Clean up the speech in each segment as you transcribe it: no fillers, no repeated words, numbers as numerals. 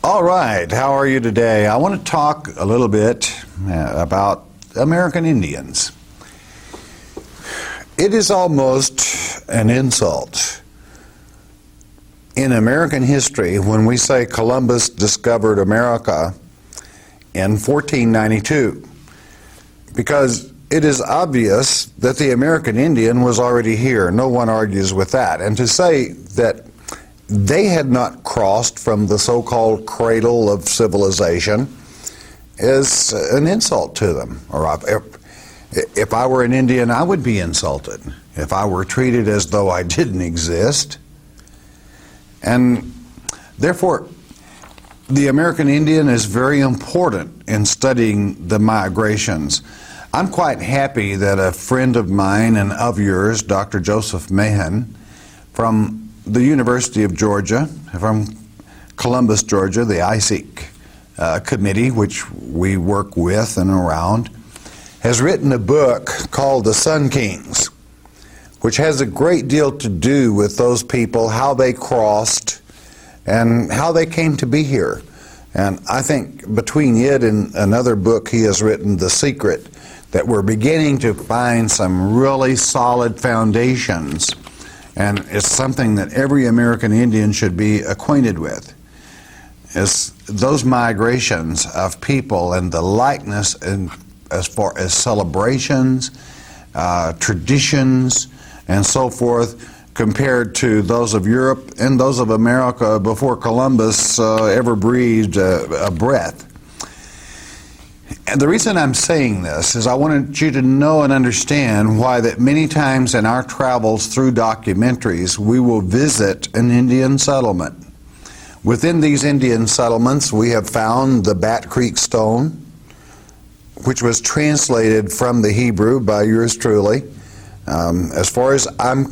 All right, how are you today? I want to talk a little bit about American Indians. It is almost an insult in American history when we say Columbus discovered America in 1492, because it is obvious that the American Indian was already here. No one argues with that. And to say that they had not crossed from the so-called cradle of civilization is an insult to them. Or if I were an Indian, I would be insulted if I were treated as though I didn't exist. And therefore, the American Indian is very important in studying the migrations. I'm quite happy that a friend of mine and of yours, Dr. Joseph Mahan, from the University of Georgia, from Columbus, Georgia, the ISEC committee, which we work with and around, has written a book called The Sun Kings, which has a great deal to do with those people, how they crossed, and how they came to be here. And I think between it and another book he has written, The Secret, that we're beginning to find some really solid foundations. And it's something that every American Indian should be acquainted with, is those migrations of people and the likeness in, as far as celebrations, traditions, and so forth, compared to those of Europe and those of America before Columbus ever breathed a breath. And the reason I'm saying this is I wanted you to know and understand why that many times in our travels through documentaries we will visit an Indian settlement. Within these Indian settlements we have found the Bat Creek Stone, which was translated from the Hebrew by yours truly. As far as I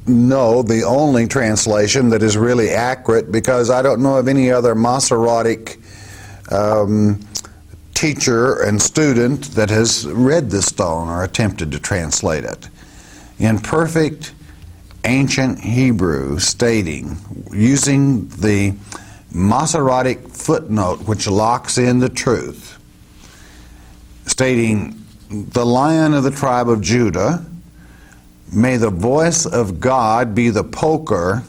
know, the only translation that is really accurate, because I don't know of any other Masoretic teacher and student that has read the stone or attempted to translate it. In perfect ancient Hebrew, stating, using the Masoretic footnote which locks in the truth, stating, "The Lion of the tribe of Judah, may the voice of God be the poker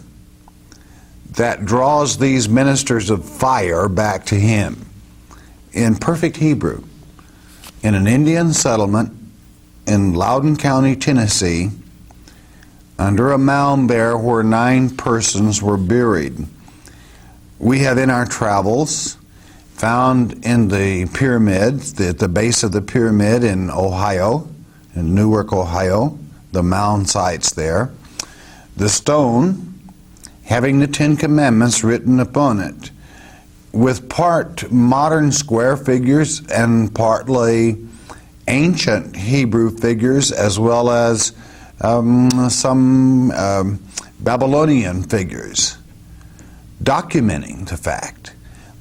that draws these ministers of fire back to him." In perfect Hebrew, in an Indian settlement in Loudoun County, Tennessee, under a mound there where 9 persons were buried. We have in our travels found in the pyramids, at the base of the pyramid in Ohio, in Newark, Ohio, the mound sites there, the stone having the 10 Commandments written upon it, with part modern square figures and partly ancient Hebrew figures, as well as some Babylonian figures, documenting the fact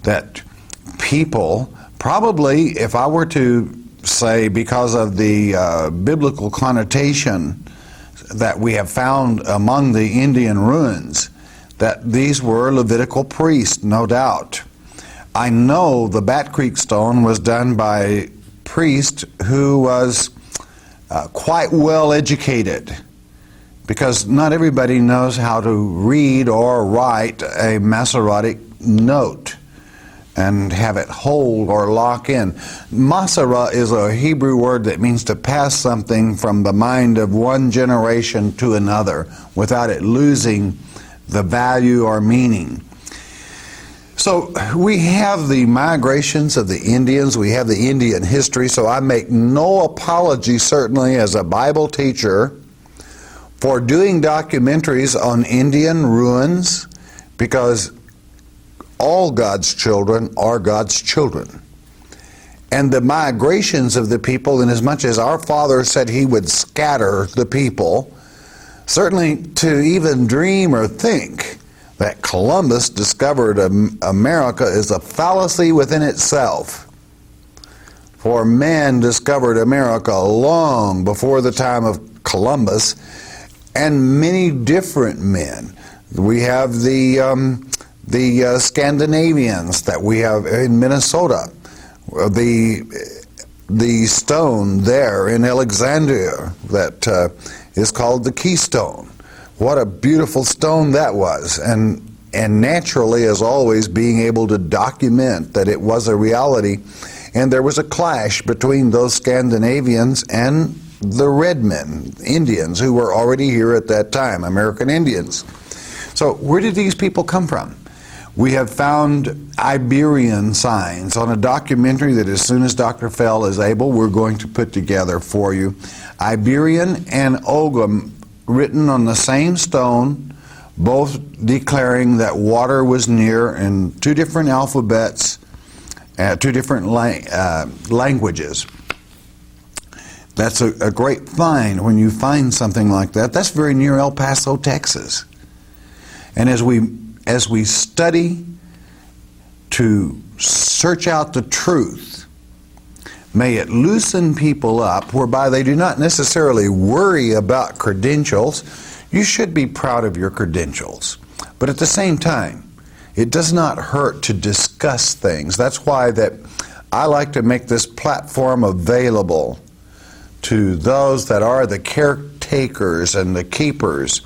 that people, probably, if I were to say because of the biblical connotation that we have found among the Indian ruins, that these were Levitical priests, no doubt. I know the Bat Creek Stone was done by a priest who was quite well educated, because not everybody knows how to read or write a Masoretic note and have it hold or lock in. Masara is a Hebrew word that means to pass something from the mind of one generation to another without it losing the value or meaning. So we have the migrations of the Indians, we have the Indian history, so I make no apology, certainly as a Bible teacher, for doing documentaries on Indian ruins, because all God's children are God's children. and the migrations of the people, inasmuch as our Father said he would scatter the people, certainly to even dream or think that Columbus discovered America is a fallacy within itself. For man discovered America long before the time of Columbus, and many different men. We have the Scandinavians that we have in Minnesota, the stone there in Alexandria that is called the Keystone. What a beautiful stone that was, and naturally, as always, being able to document that it was a reality. And there was a clash between those Scandinavians and the red men, Indians, who were already here at that time, American Indians. So where did these people come from? We have found Iberian signs on a documentary that as soon as Dr. Fell is able, we're going to put together for you. Iberian and Ogham written on the same stone, both declaring that water was near in two different alphabets, two different languages. That's a great find when you find something like that. That's very near El Paso, Texas. And as we study to search out the truth, may it loosen people up whereby they do not necessarily worry about credentials. You should be proud of your credentials. But at the same time, it does not hurt to discuss things. That's why that I like to make this platform available to those that are the caretakers and the keepers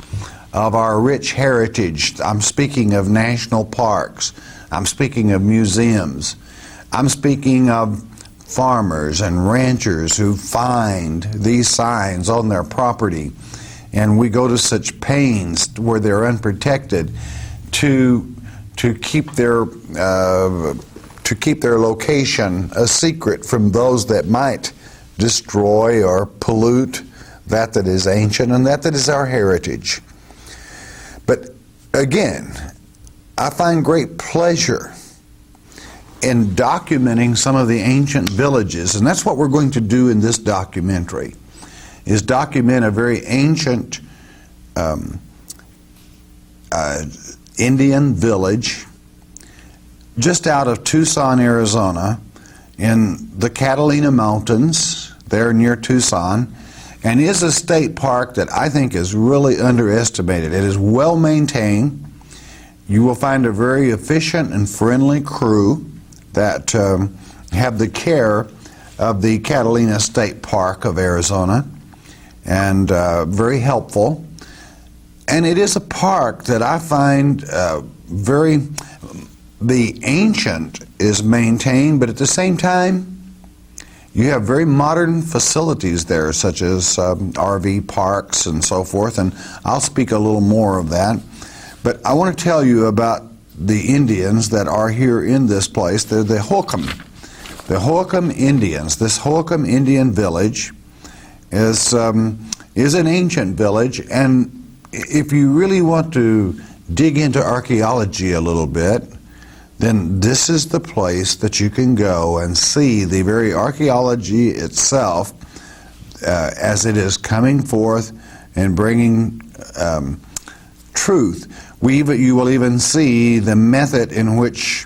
of our rich heritage. I'm speaking of national parks. I'm speaking of museums. I'm speaking of farmers and ranchers who find these signs on their property, and we go to such pains where they're unprotected to keep their location a secret from those that might destroy or pollute that is ancient and that is our heritage. But again, I find great pleasure in documenting some of the ancient villages, and that's what we're going to do in this documentary, is document a very ancient Indian village just out of Tucson, Arizona, in the Catalina Mountains, there near Tucson, and is a state park that I think is really underestimated. It is well maintained. You will find a very efficient and friendly crew that have the care of the Catalina State Park of Arizona, and very helpful. And it is a park that I find the ancient is maintained, but at the same time, you have very modern facilities there, such as RV parks and so forth, and I'll speak a little more of that. But I want to tell you about the Indians that are here in this place. They're the Hokum. The Hokum Indians. This Hokum Indian village is an ancient village, and if you really want to dig into archaeology a little bit, then this is the place that you can go and see the very archaeology itself as it is coming forth and bringing truth. You will even see the method in which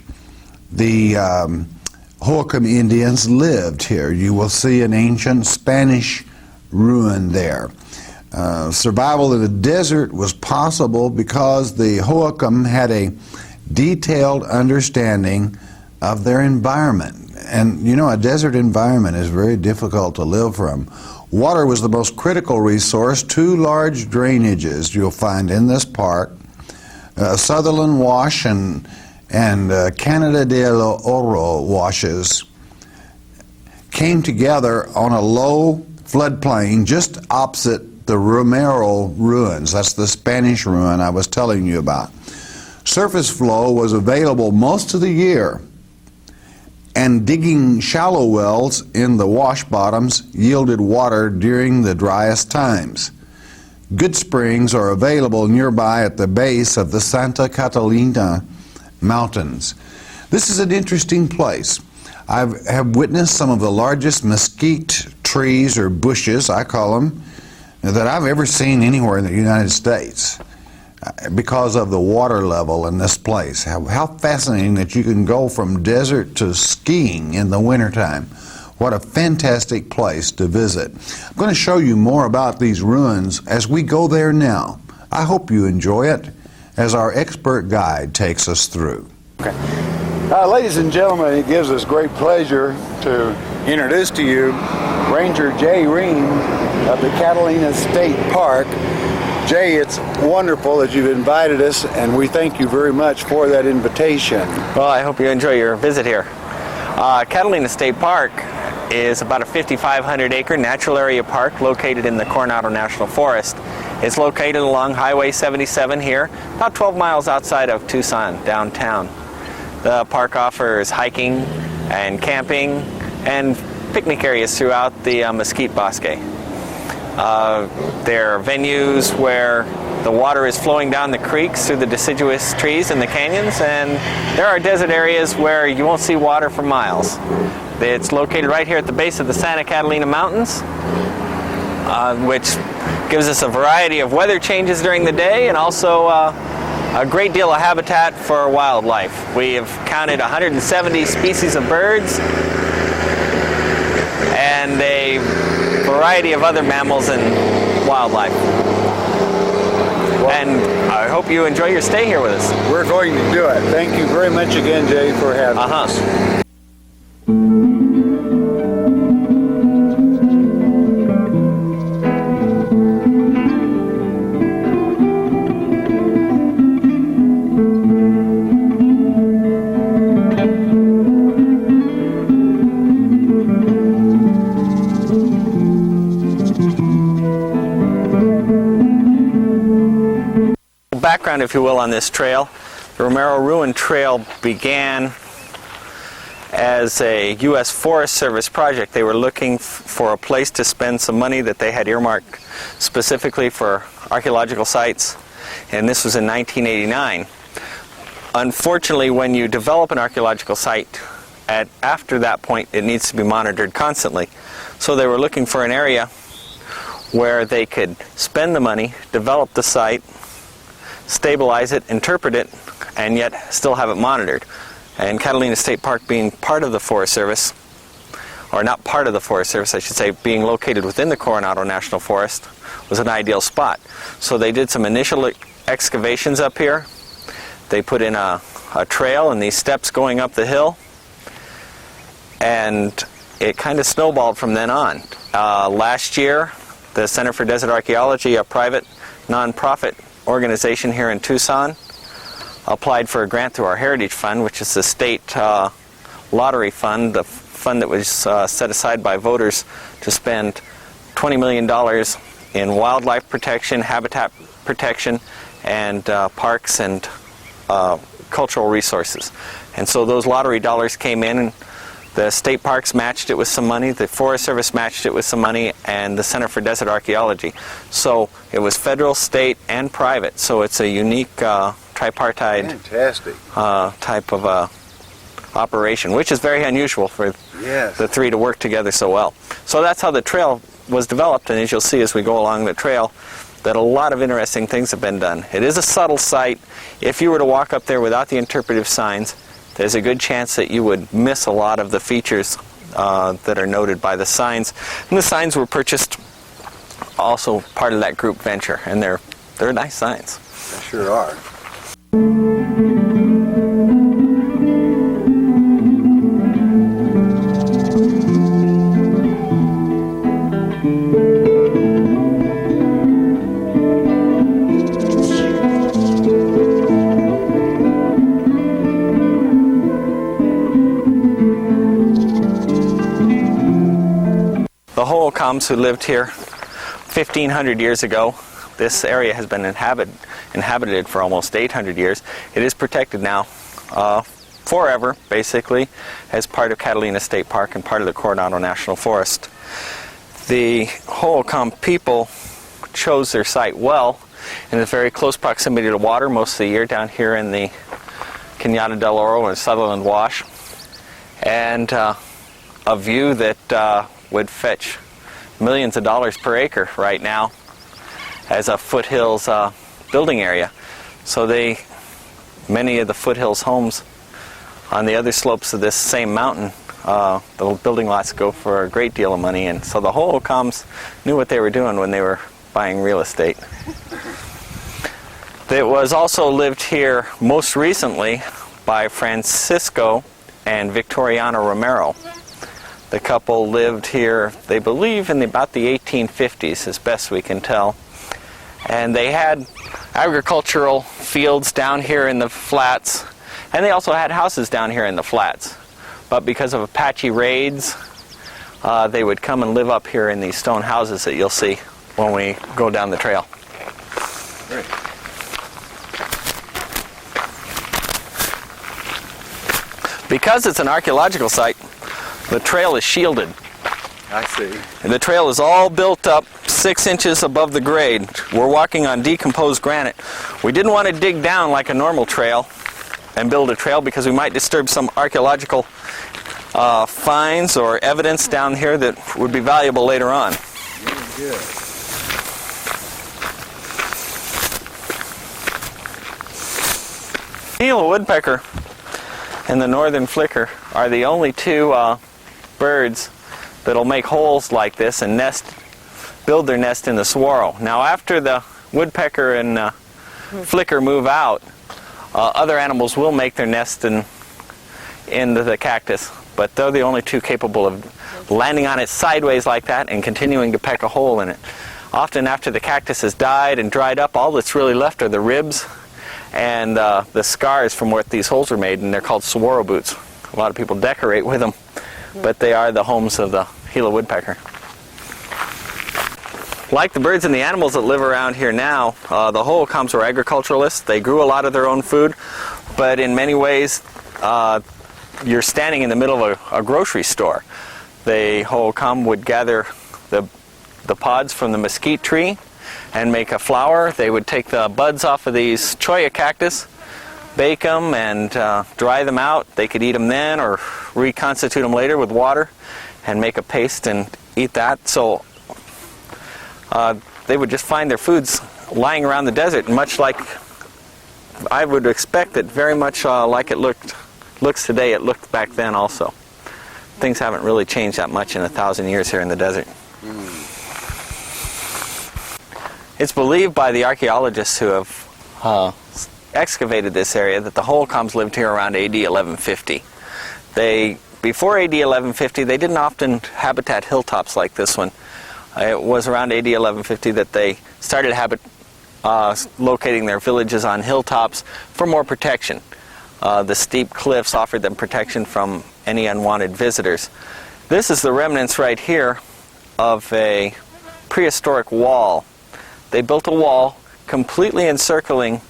the Hokum Indians lived here. You will see an ancient Spanish ruin there. Survival in the desert was possible because the Hokum had a detailed understanding of their environment. And you know, a desert environment is very difficult to live from. Water was the most critical resource. 2 large drainages you'll find in this park, Sutherland Wash and Canada del Oro washes, came together on a low floodplain just opposite the Romero ruins. That's the Spanish ruin I was telling you about. Surface flow was available most of the year, and digging shallow wells in the wash bottoms yielded water during the driest times. Good springs are available nearby at the base of the Santa Catalina Mountains. This is an interesting place. I have witnessed some of the largest mesquite trees, or bushes, I call them, that I've ever seen anywhere in the United States because of the water level in this place. How fascinating that you can go from desert to skiing in the wintertime. What a fantastic place to visit. I'm going to show you more about these ruins as we go there now. I hope you enjoy it as our expert guide takes us through. Okay. Ladies and gentlemen, it gives us great pleasure to introduce to you Ranger Jay Ream of the Catalina State Park. Jay, it's wonderful that you've invited us, and we thank you very much for that invitation. Well, I hope you enjoy your visit here. Catalina State Park is about a 5,500 acre natural area park located in the Coronado National Forest. It's located along Highway 77 here, about 12 miles outside of Tucson, downtown. The park offers hiking and camping and picnic areas throughout the mesquite bosque. There are venues where the water is flowing down the creeks through the deciduous trees in the canyons, and there are desert areas where you won't see water for miles. It's located right here at the base of the Santa Catalina Mountains, which gives us a variety of weather changes during the day and also a great deal of habitat for wildlife. We have counted 170 species of birds and a variety of other mammals and wildlife. And I hope you enjoy your stay here with us. We're going to do it. Thank you very much again, Jay, for having us. Background, if you will, on this trail. The Romero Ruin Trail began as a U.S. Forest Service project. They were looking for a place to spend some money that they had earmarked specifically for archaeological sites, and this was in 1989. Unfortunately, when you develop an archaeological site, after that point it needs to be monitored constantly. So they were looking for an area where they could spend the money, develop the site, stabilize it, interpret it, and yet still have it monitored. And Catalina State Park, being part of the Forest Service, or not part of the Forest Service, I should say, being located within the Coronado National Forest, was an ideal spot. So they did some initial excavations up here. They put in a trail and these steps going up the hill, and it kind of snowballed from then on. Last year, the Center for Desert Archaeology, a private non-profit organization here in Tucson, applied for a grant through our Heritage Fund, which is the state lottery fund, the fund that was set aside by voters to spend $20 million in wildlife protection, habitat protection, and parks and cultural resources. And so those lottery dollars came in, and the state parks matched it with some money, the Forest Service matched it with some money, and the Center for Desert Archaeology. So it was federal, state, and private. So it's a unique tripartite type of operation, which is very unusual for the three to work together so well. So that's how the trail was developed, and as you'll see as we go along the trail, that a lot of interesting things have been done. It is a subtle site. If you were to walk up there without the interpretive signs, there's a good chance that you would miss a lot of the features that are noted by the signs. And the signs were purchased also part of that group venture, and they're nice signs. They sure are. The Hohokams who lived here 1,500 years ago, this area has been inhabited for almost 800 years. It is protected now forever, basically, as part of Catalina State Park and part of the Coronado National Forest. The Hohokam people chose their site well, in a very close proximity to water most of the year down here in the Cañada del Oro and Sutherland Wash. and a view that would fetch millions of dollars per acre right now as a foothills building area. So many of the foothills homes on the other slopes of this same mountain, the building lots go for a great deal of money, and so the Holcombs knew what they were doing when they were buying real estate. It was also lived here most recently by Francisco and Victoriana Romero. The couple lived here, they believe, in about the 1850s, as best we can tell. And they had agricultural fields down here in the flats, and they also had houses down here in the flats. But because of Apache raids, they would come and live up here in these stone houses that you'll see when we go down the trail. Great. Because it's an archaeological site, the trail is shielded. I see. And the trail is all built up 6 inches above the grade. We're walking on decomposed granite. We didn't want to dig down like a normal trail and build a trail because we might disturb some archaeological finds or evidence down here that would be valuable later on. Very good. Gila woodpecker and the northern flicker are the only two birds that'll make holes like this and build their nest in the saguaro. Now, after the woodpecker and flicker move out, other animals will make their nest into the cactus, but they're the only two capable of landing on it sideways like that and continuing to peck a hole in it. Often after the cactus has died and dried up, all that's really left are the ribs and the scars from what these holes are made, and they're called saguaro boots. A lot of people decorate with them, but they are the homes of the Gila woodpecker. Like the birds and the animals that live around here now, the Holcombs were agriculturalists. They grew a lot of their own food, but in many ways you're standing in the middle of a grocery store. The Holcomb would gather the pods from the mesquite tree and make a flour. They would take the buds off of these cholla cactus, bake them and dry them out. They could eat them then or reconstitute them later with water and make a paste and eat that. So they would just find their foods lying around the desert, much like I would expect that very much like it looks today, it looked back then also. Things haven't really changed that much in 1,000 years here in the desert. It's believed by the archaeologists who have excavated this area that the Holcombs lived here around AD 1150. Before AD 1150, they didn't often habitat hilltops like this one. It was around AD 1150 that they started locating their villages on hilltops for more protection. The steep cliffs offered them protection from any unwanted visitors. This is the remnants right here of a prehistoric wall. They built a wall completely encircling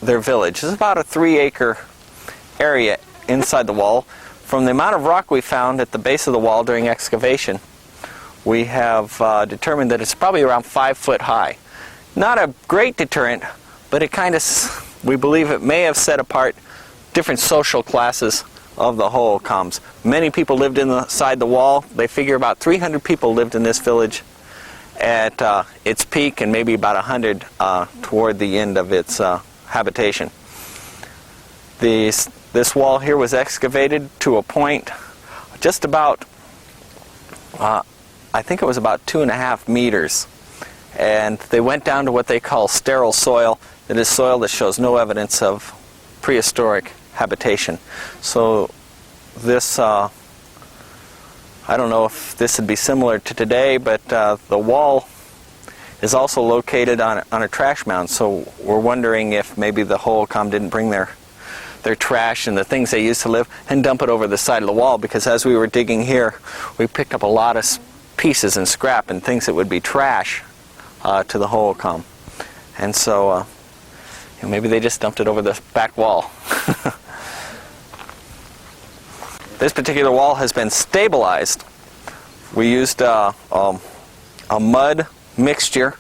their village. It's about a 3-acre area inside the wall. From the amount of rock we found at the base of the wall during excavation, we have determined that it's probably around 5 foot high. Not a great deterrent, but we believe it may have set apart different social classes of the Holcombs. Many people lived inside the wall. They figure about 300 people lived in this village at its peak, and maybe about 100 toward the end of its habitation. This wall here was excavated to a point just about, I think it was about 2.5 meters. And they went down to what they call sterile soil. It is soil that shows no evidence of prehistoric habitation. So this, I don't know if this would be similar to today, but the wall is also located on a trash mound. So we're wondering if maybe the Holcomb didn't bring their trash and the things they used to live and dump it over the side of the wall, because as we were digging here, we picked up a lot of pieces and scrap and things that would be trash to the Holcomb. And so maybe they just dumped it over the back wall. This particular wall has been stabilized. We used a mud mixture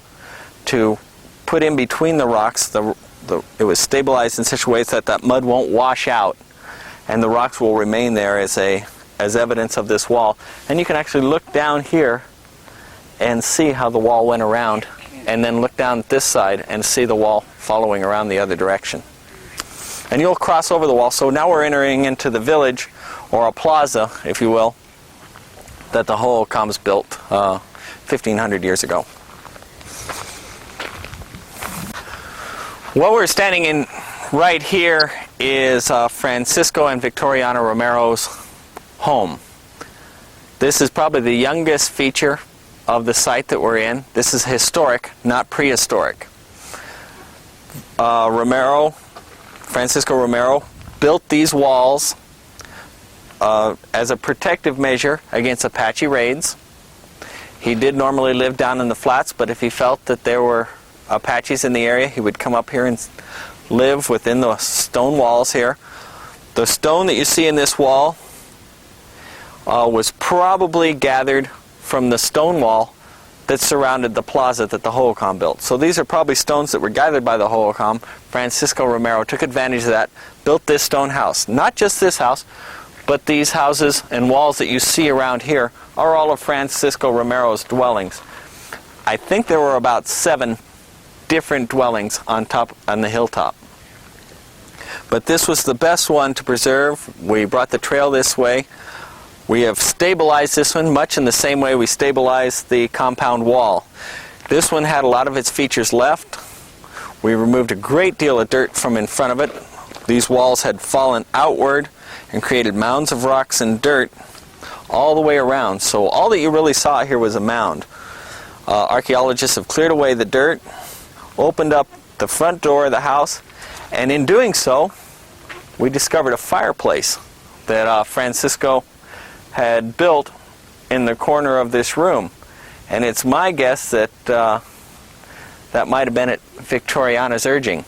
to put in between the rocks. It was stabilized in such a way that mud won't wash out, and the rocks will remain there as a as evidence of this wall. And you can actually look down here and see how the wall went around, and then look down this side and see the wall following around the other direction. And you'll cross over the wall. So now we're entering into the village, or a plaza, if you will, that the Hohokams built 1,500 years ago. What we're standing in right here is Francisco and Victoriana Romero's home. This is probably the youngest feature of the site that we're in. This is historic, not prehistoric. Francisco Romero built these walls as a protective measure against Apache raids. He did normally live down in the flats, but if he felt that there were Apaches in the area, he would come up here and live within the stone walls here. The stone that you see in this wall was probably gathered from the stone wall that surrounded the plaza that the Hohokam built. So these are probably stones that were gathered by the Hohokam. Francisco Romero took advantage of that, built this stone house. Not just this house, but these houses and walls that you see around here are all of Francisco Romero's dwellings. I think there were about 7 different dwellings on the hilltop. But this was the best one to preserve. We brought the trail this way. We have stabilized this one much in the same way we stabilized the compound wall. This one had a lot of its features left. We removed a great deal of dirt from in front of it. These walls had fallen outward and created mounds of rocks and dirt all the way around. So all that you really saw here was a mound. Archaeologists have cleared away the dirt, opened up the front door of the house, and in doing so, we discovered a fireplace that Francisco had built in the corner of this room. And it's my guess that that might have been at Victoriana's urging,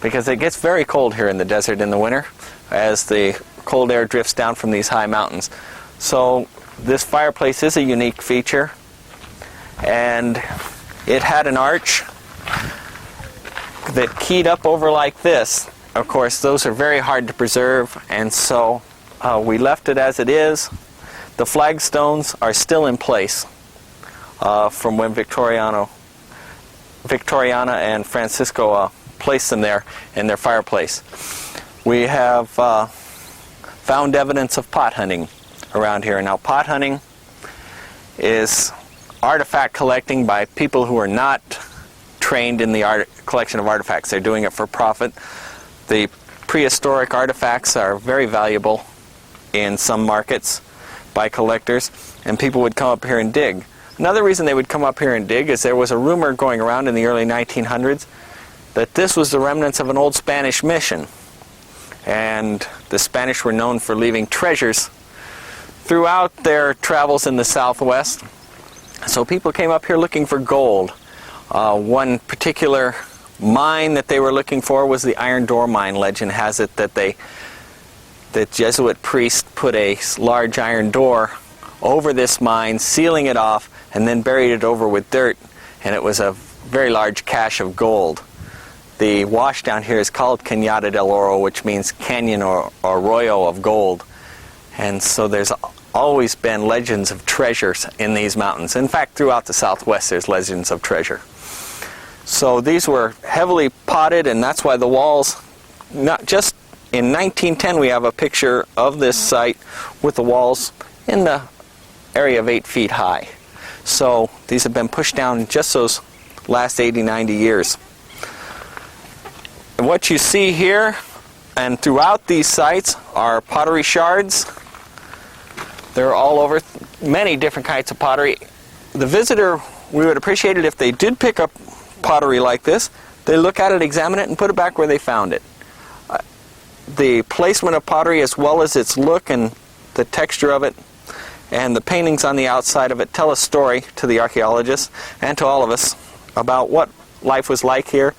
because it gets very cold here in the desert in the winter as the cold air drifts down from these high mountains. So this fireplace is a unique feature, and it had an arch that keyed up over like this. Of course, those are very hard to preserve, and so we left it as it is. The flagstones are still in place from when Victoriana and Francisco placed them there in their fireplace. We have found evidence of pot hunting around here. Now, pot hunting is artifact collecting by people who are not trained in the collection of artifacts. They're doing it for profit. The prehistoric artifacts are very valuable in some markets by collectors, and people would come up here and dig. Another reason they would come up here and dig is there was a rumor going around in the early 1900s that this was the remnants of an old Spanish mission, and the Spanish were known for leaving treasures throughout their travels in the Southwest. So people came up here looking for gold. One particular mine that they were looking for was the Iron Door Mine. Legend has it that the Jesuit priest put a large iron door over this mine, sealing it off, and then buried it over with dirt, and it was a very large cache of gold. The wash down here is called Cañada del Oro, which means canyon or arroyo of gold. And so there's always been legends of treasures in these mountains. In fact, throughout the Southwest there's legends of treasure. So these were heavily potted, and that's why the walls, not just in 1910 we have a picture of this site with the walls in the area of 8 feet high. So these have been pushed down just those last 80, 90 years. And what you see here and throughout these sites are pottery shards. They're all over, many different kinds of pottery. The visitor, we would appreciate it if they did pick up pottery like this. They look at it, examine it, and put it back where they found it. The placement of pottery, as well as its look and the texture of it, and the paintings on the outside of it, tell a story to the archaeologists and to all of us about what life was like here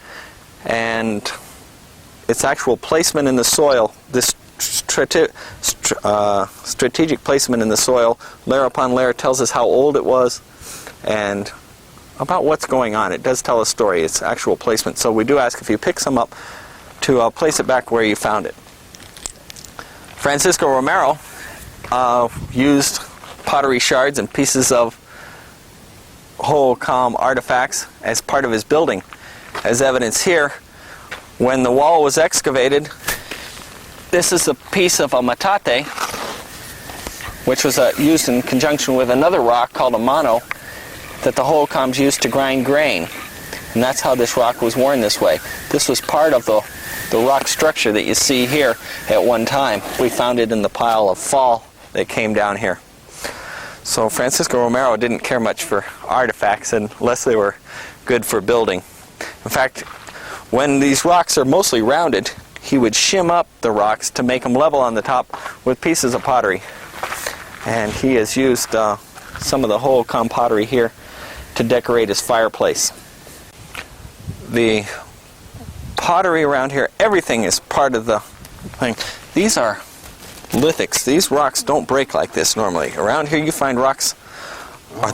and its actual placement in the soil. This strategic placement in the soil, layer upon layer, tells us how old it was and about what's going on. It does tell a story, its actual placement. So we do ask if you pick some up to place it back where you found it. Francisco Romero used pottery shards and pieces of Hohokam artifacts as part of his building. As evidence here, when the wall was excavated, this is a piece of a matate, which was used in conjunction with another rock called a mono that the Hohokams used to grind grain. And that's how this rock was worn this way. This was part of the rock structure that you see here at one time. We found it in the pile of fall that came down here. So Francisco Romero didn't care much for artifacts unless they were good for building. In fact, when these rocks are mostly rounded, he would shim up the rocks to make them level on the top with pieces of pottery. And he has used some of the Hohokam pottery here to decorate his fireplace. The pottery around here, everything is part of the thing. These are lithics. These rocks don't break like this normally. Around here you find rocks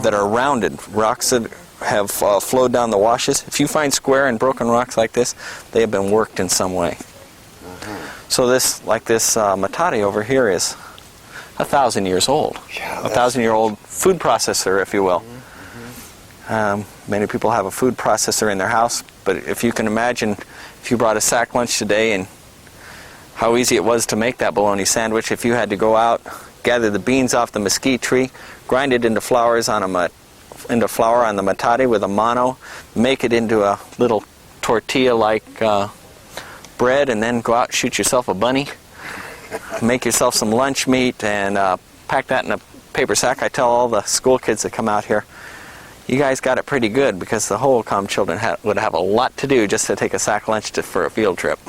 that are rounded, rocks that have flowed down the washes. If you find square and broken rocks like this, they have been worked in some way. So this, like this matate over here, is 1,000 years old. Yeah, 1,000-year-old food processor, if you will. Many people have a food processor in their house, but if you can imagine if you brought a sack lunch today and how easy it was to make that bologna sandwich, if you had to go out, gather the beans off the mesquite tree, grind it into flour on the matate with a mono, make it into a little tortilla-like bread, and then go out and shoot yourself a bunny, make yourself some lunch meat, and pack that in a paper sack. I tell all the school kids that come out here, you guys got it pretty good, because the Hohokam children would have a lot to do just to take a sack lunch for a field trip.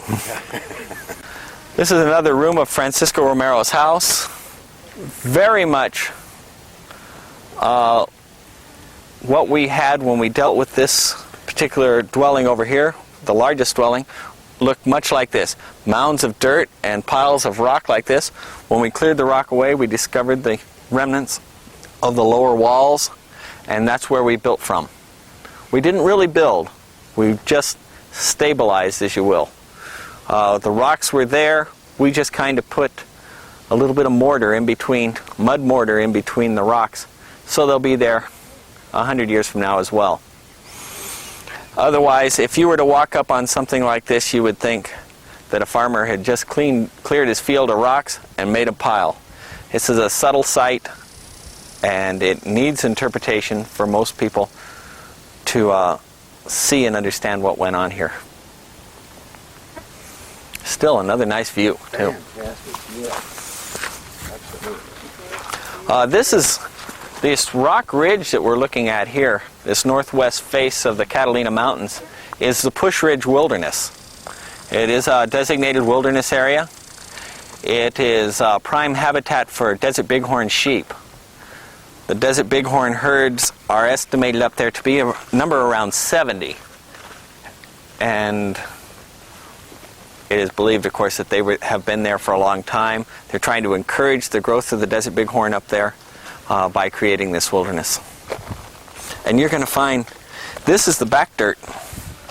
This is another room of Francisco Romero's house. Very much what we had when we dealt with this particular dwelling over here, the largest dwelling, looked much like this. Mounds of dirt and piles of rock like this. When we cleared the rock away, we discovered the remnants of the lower walls, and that's where we built from. We didn't really build. We just stabilized, as you will. The rocks were there. We just kind of put a little bit of mortar in between, mud mortar in between the rocks, so they'll be there 100 years from now as well. Otherwise, if you were to walk up on something like this, you would think that a farmer had just cleared his field of rocks and made a pile. This is a subtle site, and it needs interpretation for most people to see and understand what went on here. Still another nice view, too. This rock ridge that we're looking at here, this northwest face of the Catalina Mountains, is the Push Ridge Wilderness. It is a designated wilderness area. It is prime habitat for desert bighorn sheep. The desert bighorn herds are estimated up there to be a number around 70. And it is believed, of course, that they have been there for a long time. They're trying to encourage the growth of the desert bighorn up there by creating this wilderness. And you're going to find, this is the back dirt.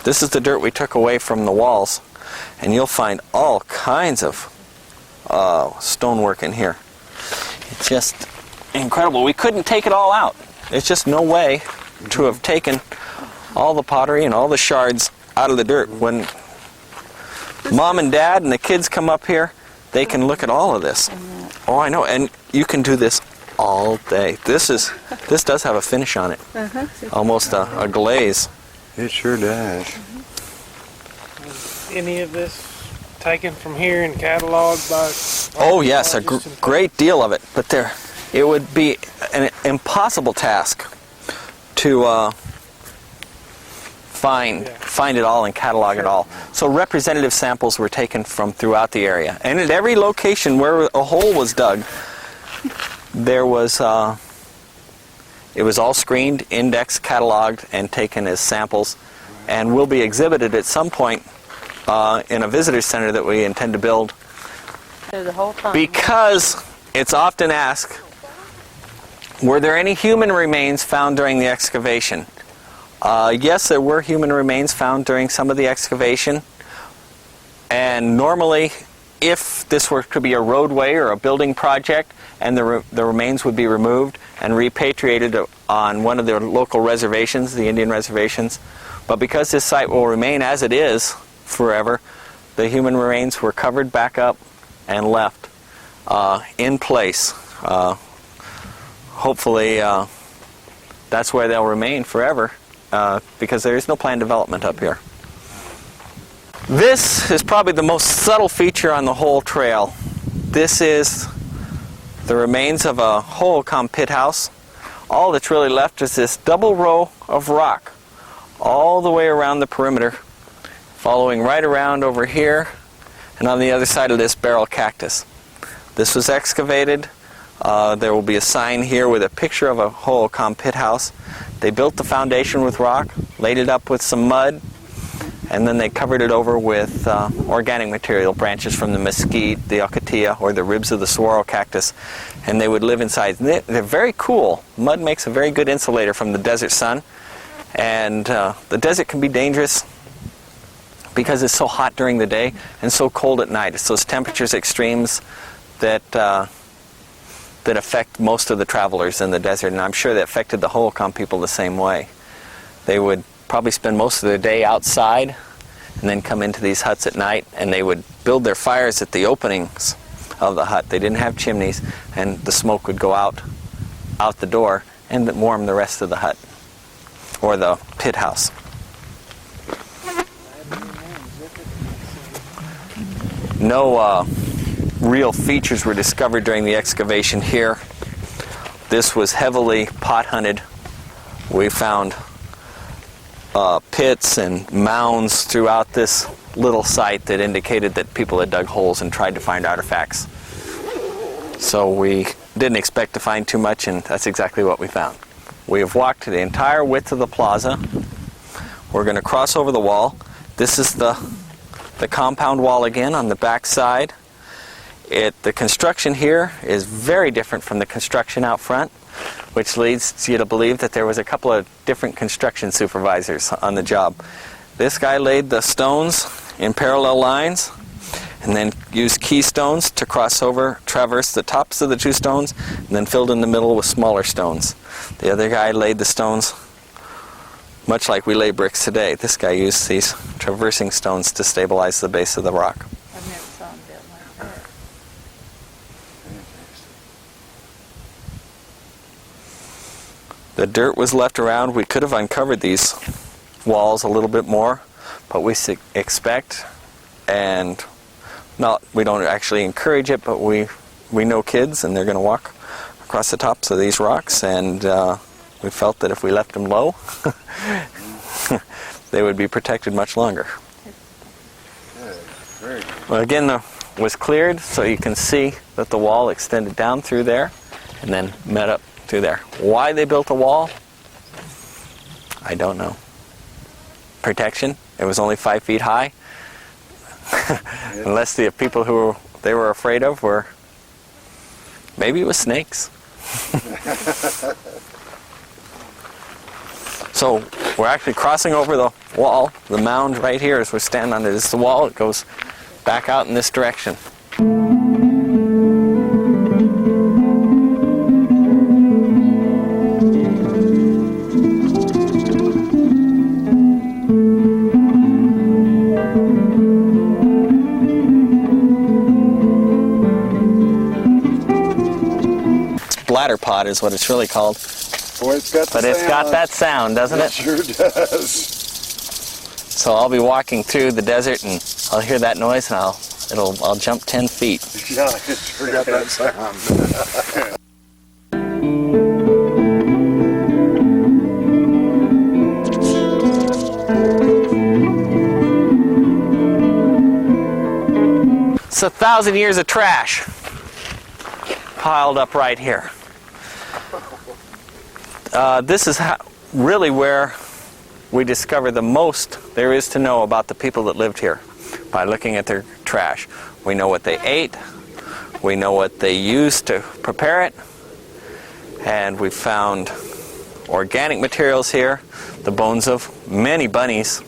This is the dirt we took away from the walls. And you'll find all kinds of stonework in here. It's just incredible. We couldn't take it all out. There's just no way to have taken all the pottery and all the shards out of the dirt. When Mom and Dad and the kids come up here, they can look at all of this. Oh, I know. And you can do this all day. This does have a finish on it. Almost a glaze. It sure does. Any of this taken from here and cataloged by... Oh yes, a great deal of it. But it would be an impossible task to find it all and catalog it all. So representative samples were taken from throughout the area. And at every location where a hole was dug, there was, it was all screened, indexed, cataloged, and taken as samples, and will be exhibited at some point in a visitor center that we intend to build. The whole time. Because it's often asked, were there any human remains found during the excavation? Yes, there were human remains found during some of the excavation, and normally if this were to be a roadway or a building project, and the remains would be removed and repatriated on one of their local reservations, the Indian reservations. But because this site will remain as it is forever, the human remains were covered back up and left in place. Hopefully that's where they'll remain forever, because there is no planned development up here. This is probably the most subtle feature on the whole trail. This is the remains of a Hohokam pit house. All that's really left is this double row of rock all the way around the perimeter, following right around over here and on the other side of this barrel cactus. This was excavated. There will be a sign here with a picture of a Hohokam pit house. They built the foundation with rock, laid it up with some mud, and then they covered it over with organic material, branches from the mesquite, the ocotillo, or the ribs of the saguaro cactus, and they would live inside. And they're very cool. Mud makes a very good insulator from the desert sun, and the desert can be dangerous because it's so hot during the day and so cold at night. It's those temperatures extremes that affect most of the travelers in the desert, and I'm sure that affected the Hohokam people the same way. They would probably spend most of their day outside and then come into these huts at night, and they would build their fires at the openings of the hut. They didn't have chimneys, and the smoke would go out the door and warm the rest of the hut or the pit house. No real features were discovered during the excavation here. This was heavily pot hunted. We found pits and mounds throughout this little site that indicated that people had dug holes and tried to find artifacts. So we didn't expect to find too much, and that's exactly what we found. We have walked the entire width of the plaza. We're going to cross over the wall. This is the compound wall again on the back side. The construction here is very different from the construction out front, which leads you to believe that there was a couple of different construction supervisors on the job. This guy laid the stones in parallel lines and then used keystones to traverse the tops of the two stones, and then filled in the middle with smaller stones. The other guy laid the stones much like we lay bricks today. This guy used these traversing stones to stabilize the base of the rock. I've never saw them built like that. The dirt was left around. We could have uncovered these walls a little bit more, but we expect, and we don't actually encourage it, but we know kids, and they're going to walk across the tops of these rocks, and we felt that if we left them low, they would be protected much longer. Well, again, it was cleared, so you can see that the wall extended down through there and then met up through there. Why they built a wall, I don't know. Protection. It was only 5 feet high. Unless the people who they were afraid of were, maybe it was snakes. So we're actually crossing over the wall. The mound right here, as we're standing on it, is the wall. It goes back out in this direction. Bladder pot is what it's really called. Boy, it's got the But it's got that sound, doesn't it? It sure does. So I'll be walking through the desert and I'll hear that noise and I'll jump 10 feet. Yeah, it sure got that sound. It's 1,000 years of trash piled up right here. This is really where we discover the most there is to know about the people that lived here by looking at their trash. We know what they ate, we know what they used to prepare it, and we found organic materials here, the bones of many bunnies,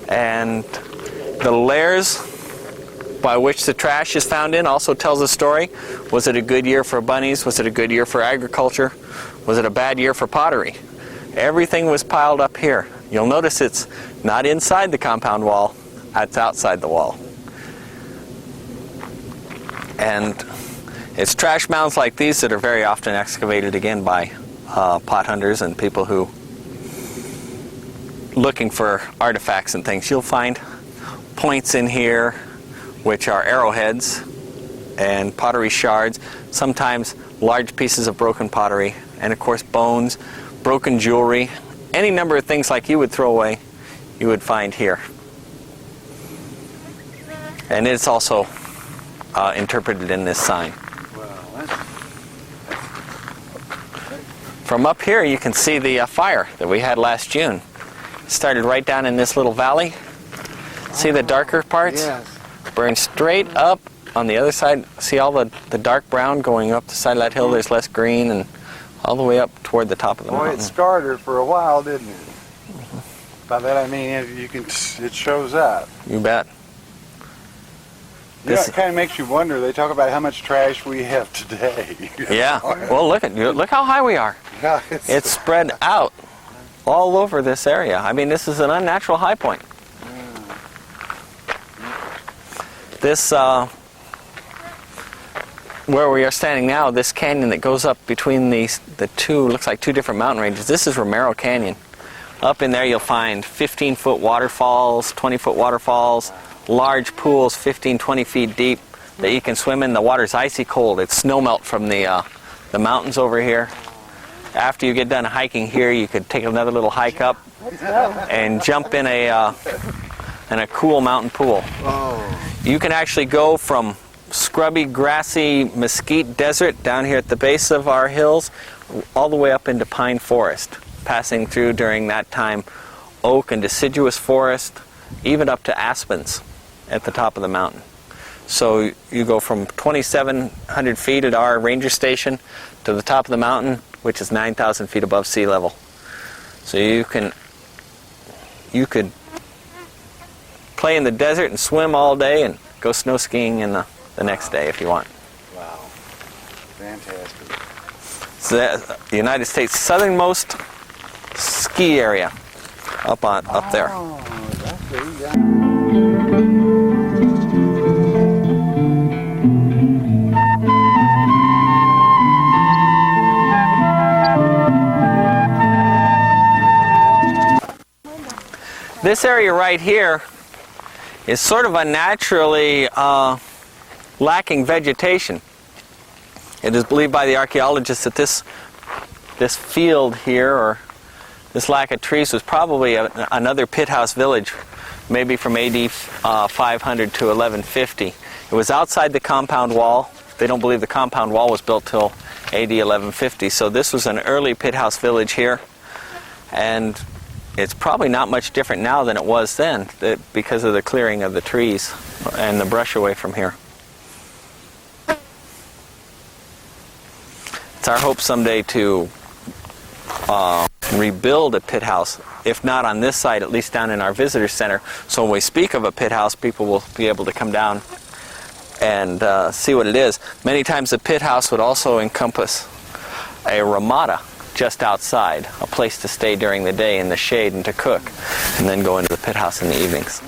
and the layers by which the trash is found in also tells a story. Was it a good year for bunnies? Was it a good year for agriculture? Was it a bad year for pottery? Everything was piled up here. You'll notice it's not inside the compound wall, it's outside the wall. And it's trash mounds like these that are very often excavated again by pot hunters and people who looking for artifacts and things. You'll find points in here which are arrowheads and pottery shards, sometimes large pieces of broken pottery, and of course bones, broken jewelry, any number of things like you would throw away, you would find here. And it's also interpreted in this sign. From up here you can see the fire that we had last June. It started right down in this little valley. See the darker parts? Yes. Burned straight up on the other side. See all the dark brown going up the side of that hill? There's less green, and all the way up toward the top of the mountain. Boy, it scarred her for a while, didn't it? By that I mean it shows up. You bet. You know, it kind of makes you wonder. They talk about how much trash we have today. Yeah. Well, look how high we are. Yeah, It's spread out all over this area. I mean, this is an unnatural high point. This, where we are standing now, this canyon that goes up between the two, looks like two different mountain ranges, this is Romero Canyon. Up in there you'll find 15-foot waterfalls, 20-foot waterfalls, large pools 15, 20 feet deep that you can swim in. The water's icy cold. It's snowmelt from the mountains over here. After you get done hiking here, you could take another little hike up and jump in a cool mountain pool. You can actually go from scrubby, grassy mesquite desert down here at the base of our hills all the way up into pine forest, passing through during that time oak and deciduous forest, even up to aspens at the top of the mountain. So you go from 2,700 feet at our ranger station to the top of the mountain, which is 9,000 feet above sea level. So you could play in the desert and swim all day and go snow skiing in the next day if you want. Wow. Fantastic. So the United States' southernmost ski area up there. Oh, that's This area right here is sort of unnaturally lacking vegetation. It is believed by the archaeologists that this field here, or this lack of trees, was probably another pit house village, maybe from AD 500 to 1150. It was outside the compound wall. They don't believe the compound wall was built till AD 1150, so this was an early pit house village here. And it's probably not much different now than it was then, because of the clearing of the trees and the brush away from here. It's our hope someday to rebuild a pit house, if not on this site, at least down in our visitor center. So when we speak of a pit house, people will be able to come down and see what it is. Many times a pit house would also encompass a ramada just outside, a place to stay during the day in the shade and to cook, and then go into the pit house in the evenings.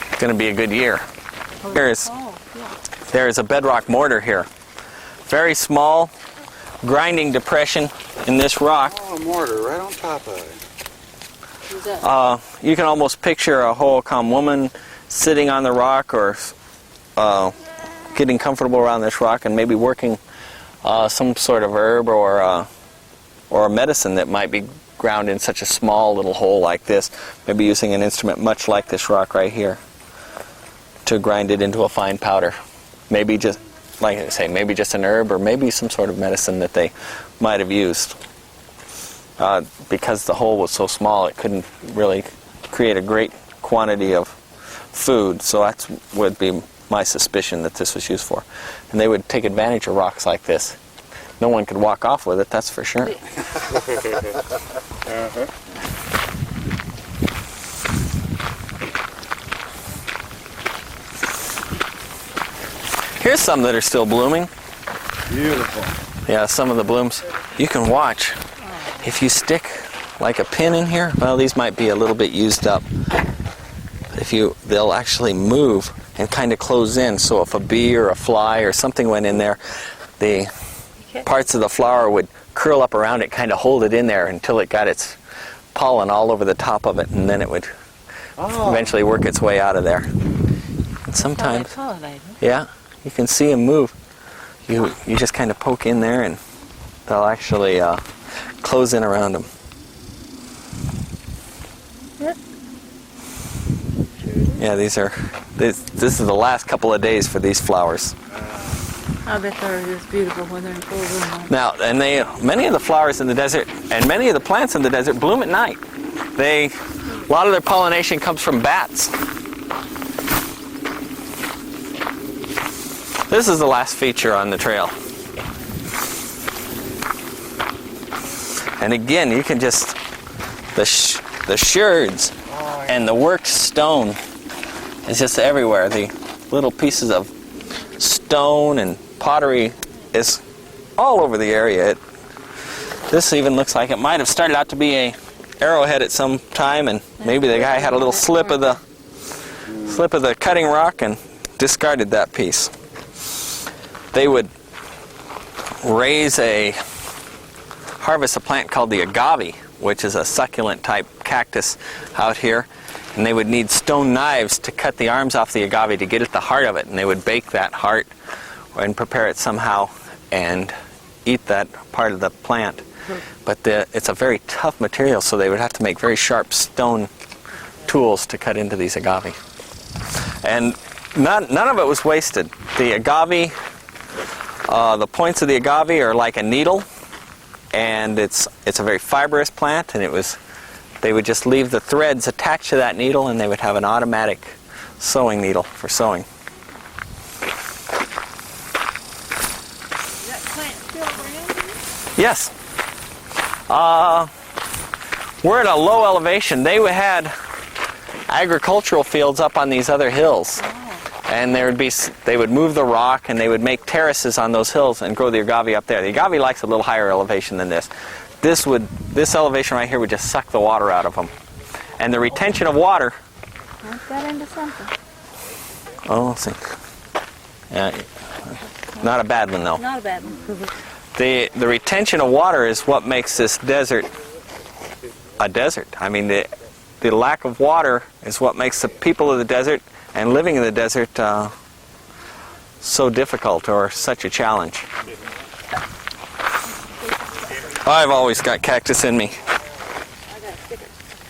It's going to be a good year. There is a bedrock mortar here. Very small, grinding depression in this rock. Oh, a mortar right on top of it. You can almost picture a Hohokam woman sitting on the rock, or getting comfortable around this rock and maybe working some sort of herb or a medicine that might be ground in such a small little hole like this, maybe using an instrument much like this rock right here to grind it into a fine powder. Maybe just, like I say, maybe just an herb or maybe some sort of medicine that they might have used. Because the hole was so small, it couldn't really create a great quantity of food, so that would be my suspicion that this was used for. And they would take advantage of rocks like this. No one could walk off with it, that's for sure. Here's some that are still blooming. Beautiful. Yeah, some of the blooms. You can watch. If you stick like a pin in here, well, these might be a little bit used up. But they'll actually move and kind of close in. So if a bee or a fly or something went in there, the parts of the flower would curl up around it, kind of hold it in there until it got its pollen all over the top of it, and then it would eventually work its way out of there. And sometimes, yeah, you can see them move. You just kind of poke in there, and they'll actually close in around them. Yep. Yeah, this is the last couple of days for these flowers. I bet they're just beautiful when they're in full bloom. Now, and many of the flowers in the desert and many of the plants in the desert bloom at night. A lot of their pollination comes from bats. This is the last feature on the trail. And again, you can just, the sherds and the worked stone is just everywhere. The little pieces of stone and pottery is all over the area. This even looks like it might have started out to be a arrowhead at some time, and maybe the guy had a little slip of the cutting rock and discarded that piece. They would harvest a plant called the agave, which is a succulent type cactus out here, and they would need stone knives to cut the arms off the agave to get at the heart of it, and they would bake that heart and prepare it somehow and eat that part of the plant. But it's a very tough material, so they would have to make very sharp stone tools to cut into these agave. And none of it was wasted. The agave, the points of the agave are like a needle, and it's a very fibrous plant, and they would just leave the threads attached to that needle, and they would have an automatic sewing needle for sewing. Yes. We're at a low elevation. They had agricultural fields up on these other hills. And they would move the rock, and they would make terraces on those hills and grow the agave up there. The agave likes a little higher elevation than this. This elevation right here would just suck the water out of them. And the retention of water... Aren't that into something? Oh, let's see. Yeah, not a bad one, though. Not a bad one. The retention of water is what makes this desert a desert. I mean, the lack of water is what makes the people of the desert and living in the desert so difficult or such a challenge. I've always got cactus in me.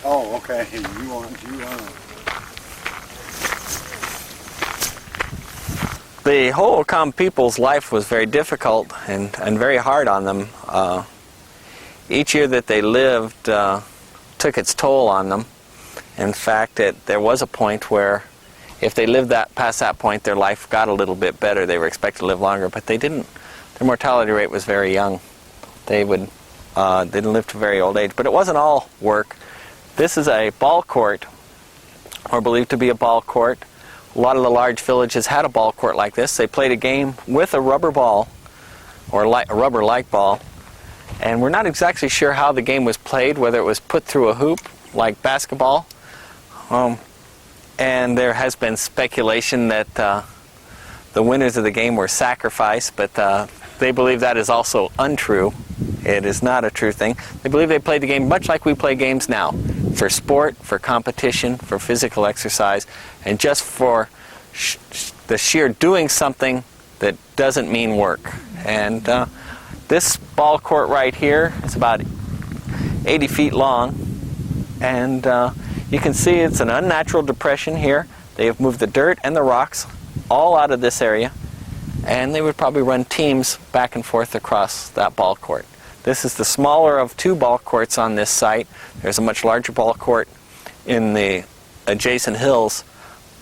Oh, okay. You want. The Hohokam people's life was very difficult and very hard on them. Each year that they lived took its toll on them. In fact, there was a point where if they lived past that point, their life got a little bit better. They were expected to live longer, but they didn't. Their mortality rate was very young. They didn't live to a very old age. But it wasn't all work. This is a ball court, or believed to be a ball court. A lot of the large villages had a ball court like this. They played a game with a rubber ball, or a rubber-like ball. And we're not exactly sure how the game was played, whether it was put through a hoop, like basketball. And there has been speculation that the winners of the game were sacrificed, but they believe that is also untrue. It is not a true thing. They believe they played the game much like we play games now, for sport, for competition, for physical exercise, and just for the sheer doing something that doesn't mean work. And this ball court right here is about 80 feet long, and you can see it's an unnatural depression here. They have moved the dirt and the rocks all out of this area, and they would probably run teams back and forth across that ball court. This is the smaller of two ball courts on this site. There's a much larger ball court in the adjacent hills,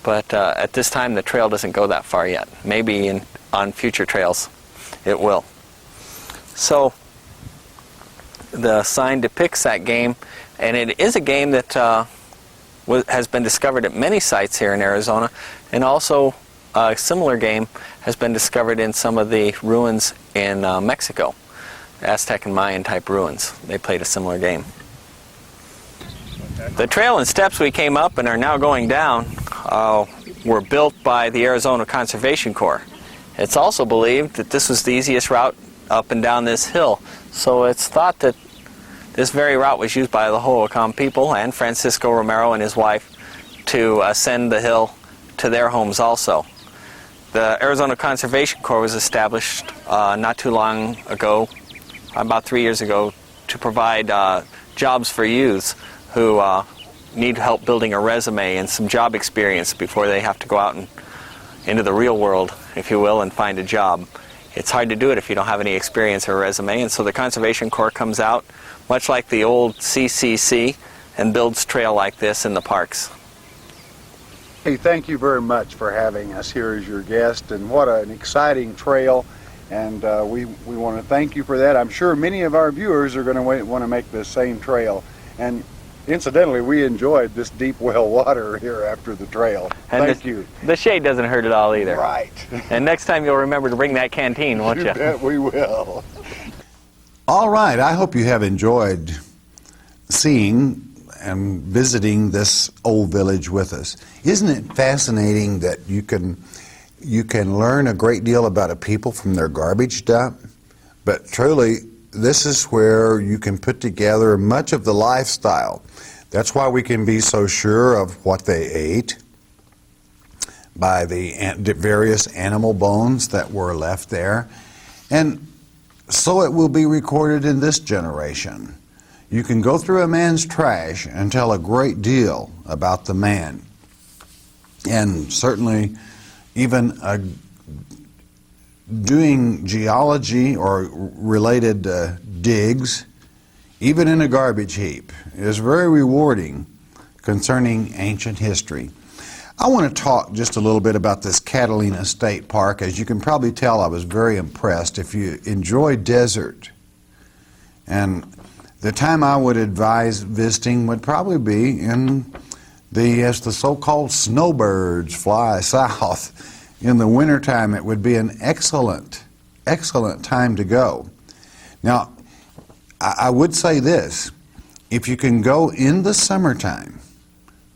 But at this time, the trail doesn't go that far yet. Maybe on future trails it will. So the sign depicts that game, and it is a game that has been discovered at many sites here in Arizona, and also a similar game has been discovered in some of the ruins in Mexico, Aztec and Mayan type ruins. They played a similar game. The trail and steps we came up and are now going down were built by the Arizona Conservation Corps. It's also believed that this was the easiest route up and down this hill. So it's thought that this very route was used by the Hohokam people and Francisco Romero and his wife to ascend the hill to their homes also. The Arizona Conservation Corps was established not too long ago, about 3 years ago, to provide jobs for youths who need help building a resume and some job experience before they have to go out and into the real world, if you will, and find a job. It's hard to do it if you don't have any experience or resume, and so the Conservation Corps comes out, much like the old CCC, and builds trail like this in the parks. Hey, thank you very much for having us here as your guest, and what an exciting trail, and we want to thank you for that. I'm sure many of our viewers are going to want to make the same trail, and incidentally, we enjoyed this deep well water here after the trail. And Thank you. The shade doesn't hurt at all either. Right. And next time you'll remember to bring that canteen, won't you? You bet we will. All right, I hope you have enjoyed seeing and visiting this old village with us. Isn't it fascinating that you can learn a great deal about a people from their garbage dump? But truly, this is where you can put together much of the lifestyle. That's why we can be so sure of what they ate by the various animal bones that were left there. And so it will be recorded in this generation. You can go through a man's trash and tell a great deal about the man. And certainly even doing geology or related digs, even in a garbage heap, is very rewarding concerning ancient history. I want to talk just a little bit about this Catalina State Park. As you can probably tell, I was very impressed. If you enjoy desert, and the time I would advise visiting would probably be as the so-called snowbirds fly south. In the wintertime, it would be an excellent time to go. Now, I would say this: if you can go in the summertime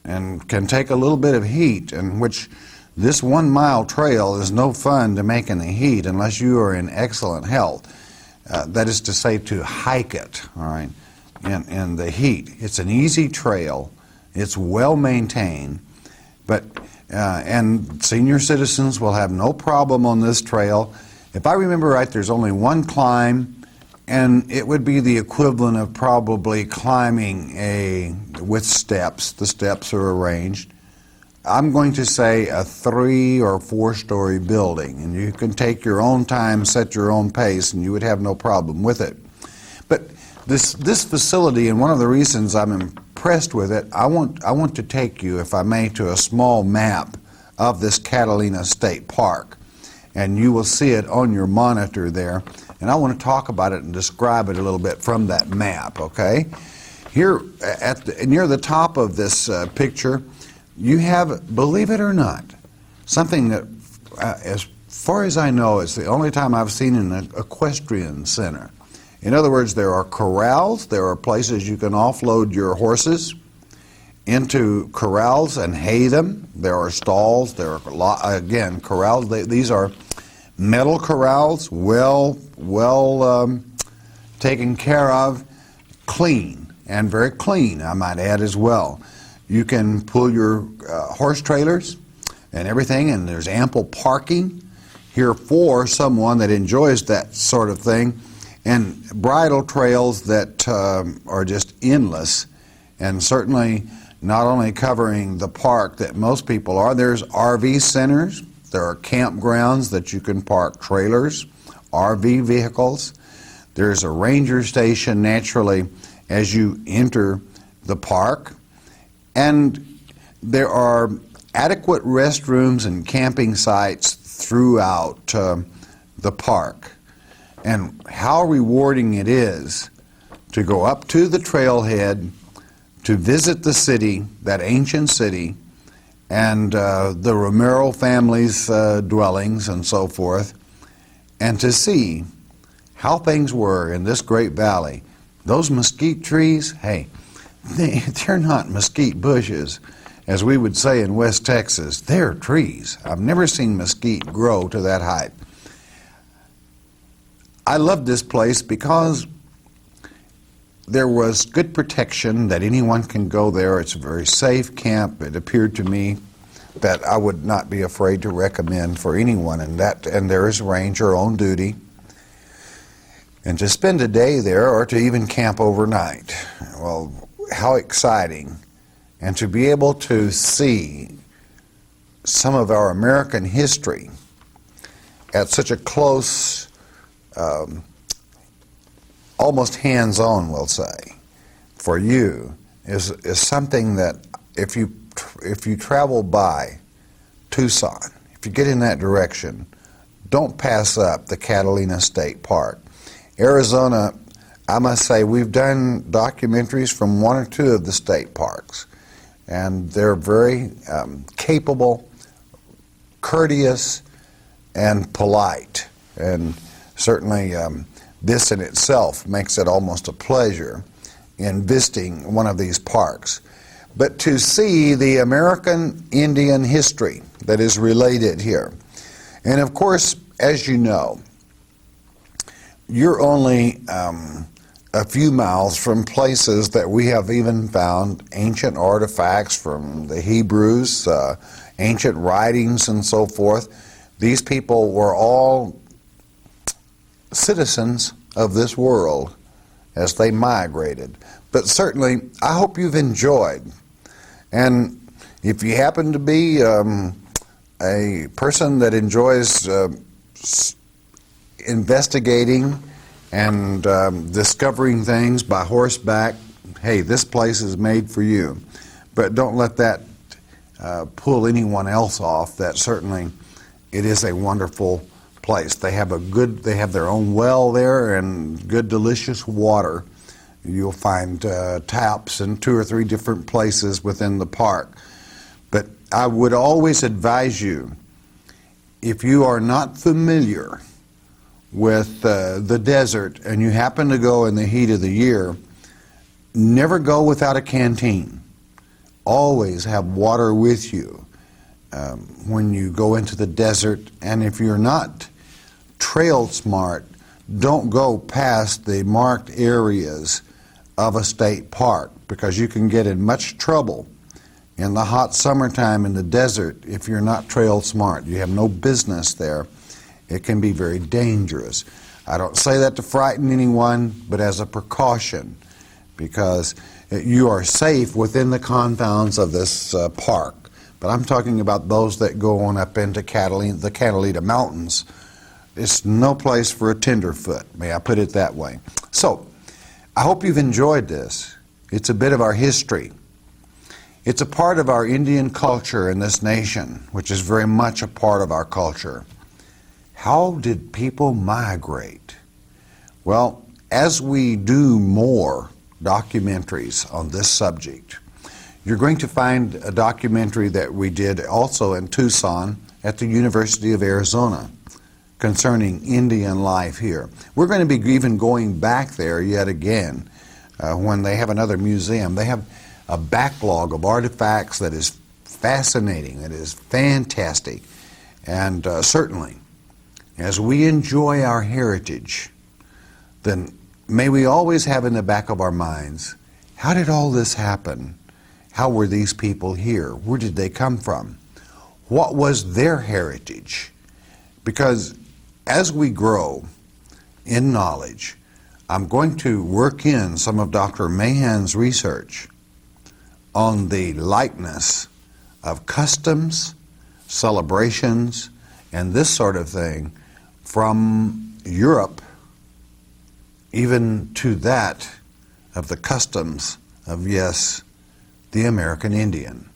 and can take a little bit of heat, in which this 1 mile trail is no fun to make in the heat unless you are in excellent health. That is to say, to hike it, all right, in the heat. It's an easy trail. It's well maintained, but and senior citizens will have no problem on this trail. If I remember right, there's only one climb, and it would be the equivalent of probably climbing with steps. The steps are arranged. I'm going to say a 3 or 4 story building, and you can take your own time, set your own pace, and you would have no problem with it. But this facility, and one of the reasons I'm impressed with it, I want to take you, if I may, to a small map of this Catalina State Park, and you will see it on your monitor there. And I want to talk about it and describe it a little bit from that map, okay? Here, near the top of this picture, you have, believe it or not, something that, as far as I know, is the only time I've seen an equestrian center. In other words, there are corrals, there are places you can offload your horses into corrals and hay them. There are stalls, there are, again, corrals. These are metal corrals, well taken care of, clean, and very clean, I might add as well. You can pull your horse trailers and everything, and there's ample parking here for someone that enjoys that sort of thing, and bridle trails that are just endless, and certainly not only covering the park that most people are. There's RV centers. There are campgrounds that you can park trailers, RV vehicles. There's a ranger station naturally as you enter the park. And there are adequate restrooms and camping sites throughout the park. And how rewarding it is to go up to the trailhead, to visit the city, that ancient city, and the Romero family's dwellings and so forth, and to see how things were in this great valley. Those mesquite trees, hey, they're not mesquite bushes, as we would say in West Texas. They're trees. I've never seen mesquite grow to that height. I love this place because there was good protection, that anyone can go there. It's a very safe camp. It appeared to me that I would not be afraid to recommend for anyone, and there is ranger on duty. And to spend a day there, or to even camp overnight, well, how exciting. And to be able to see some of our American history at such a close, almost hands-on, we'll say, for you, is something that if you travel by Tucson, if you get in that direction, don't pass up the Catalina State Park. Arizona, I must say, we've done documentaries from one or two of the state parks, and they're very capable, courteous, and polite. And certainly this in itself makes it almost a pleasure in visiting one of these parks. But to see the American Indian history that is related here. And of course, as you know, you're only a few miles from places that we have even found ancient artifacts from the Hebrews, ancient writings and so forth. These people were all citizens of this world as they migrated. But certainly, I hope you've enjoyed. And if you happen to be a person that enjoys investigating and discovering things by horseback, hey, this place is made for you. But don't let that pull anyone else off. That certainly, it is a wonderful place. They have their own well there and good, delicious water. You'll find taps in 2 or 3 different places within the park. But I would always advise you, if you are not familiar with the desert and you happen to go in the heat of the year, never go without a canteen. Always have water with you when you go into the desert. And if you're not trail smart, don't go past the marked areas of a state park, because you can get in much trouble in the hot summertime in the desert if you're not trail smart. You have no business there. It can be very dangerous. I don't say that to frighten anyone, but as a precaution, because you are safe within the confines of this park. But I'm talking about those that go on up into the Catalina Mountains. It's no place for a tenderfoot, may I put it that way. So, I hope you've enjoyed this. It's a bit of our history. It's a part of our Indian culture in this nation, which is very much a part of our culture. How did people migrate? Well, as we do more documentaries on this subject, you're going to find a documentary that we did also in Tucson at the University of Arizona concerning Indian life here. We're going to be even going back there yet again when they have another museum. They have a backlog of artifacts that is fascinating, that is fantastic. And certainly, as we enjoy our heritage, then may we always have in the back of our minds, how did all this happen? How were these people here? Where did they come from? What was their heritage? Because as we grow in knowledge, I'm going to work in some of Dr. Mahan's research on the likeness of customs, celebrations, and this sort of thing from Europe, even to that of the customs of, yes, the American Indian.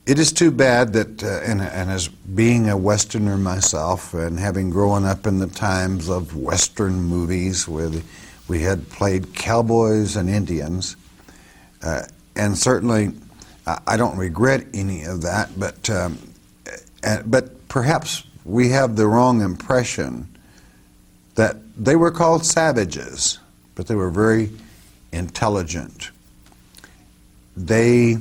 It is too bad that, and as being a Westerner myself, and having grown up in the times of Western movies where we had played cowboys and Indians, and certainly I don't regret any of that, but perhaps we have the wrong impression that they were called savages, but they were very intelligent. They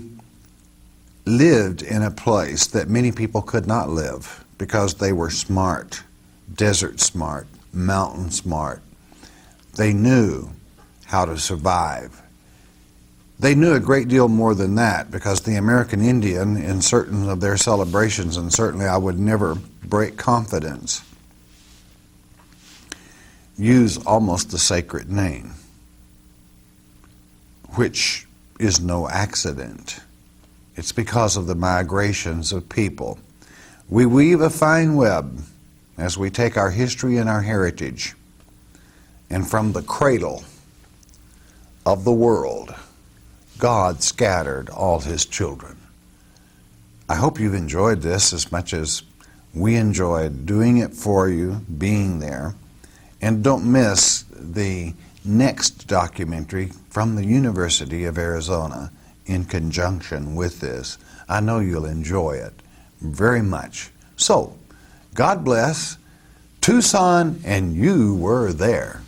lived in a place that many people could not live because they were smart, desert smart, mountain smart. They knew how to survive. They knew a great deal more than that, because the American Indian, in certain of their celebrations, and certainly I would never break confidence, use almost the sacred name, which is no accident. It's because of the migrations of people. We weave a fine web as we take our history and our heritage, and from the cradle of the world, God scattered all His children. I hope you've enjoyed this as much as we enjoyed doing it for you, being there. And don't miss the next documentary from the University of Arizona in conjunction with this. I know you'll enjoy it very much. So, God bless Tucson, and you were there.